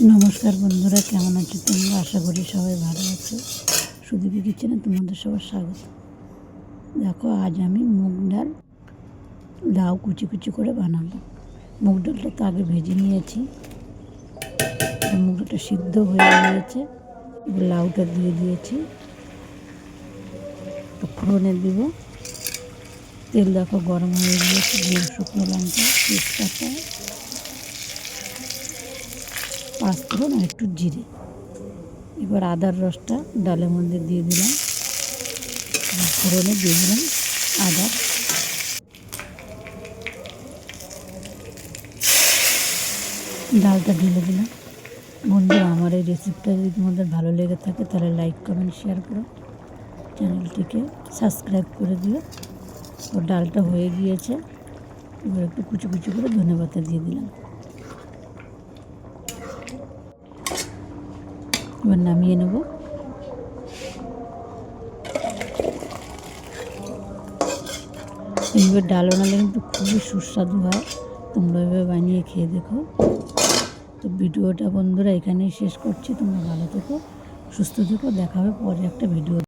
নমস্কার বন্ধুরা, কেমন আছো তোমরা? আশা করি সবাই ভালো আছো। সুদীপী কিচেনে তোমাদের সবার স্বাগত। দেখো, আজ আমি মুগ ডাল লাউ কুচি কুচি করে বানাবো। মুগ ডালটা তো আগে ভেজে নিয়েছি, মুগ ডালটা সিদ্ধ হয়ে গিয়েছে। এবার লাউটা দিয়ে দিয়েছি, ফোড়নে দিব। তেল দেখো গরম হয়ে গিয়েছে, দিয়ে শুকনো লঙ্কা, তেজপাতা, পাঁচফোড়ন আর একটু জিরে। এবার আদার রসটা ডালের মধ্যে দিয়ে দিলাম, ফোড়নে দিয়ে দিলাম আদা। ডালটা ঢেলে দিলাম। বন্ধুরা, আমার এই রেসিপিটা যদি তোমাদের ভালো লেগে থাকে তাহলে লাইক কমেন্ট শেয়ার করো, চ্যানেলটিকে সাবস্ক্রাইব করে দিও। ও ডালটা হয়ে গিয়েছে, এবার একটু কুচি কুচি করে ধনেপাতা দিয়ে দিলাম। এবার নামিয়ে নেব। এইভাবে ডাল বানালে কিন্তু খুবই সুস্বাদু হয়, তোমরা এভাবে বানিয়ে খেয়ে দেখো। তো ভিডিওটা বন্ধুরা এখানেই শেষ করছি। তোমরা ভালো থেকো, সুস্থ থেকো, দেখা হবে পরে একটা ভিডিও।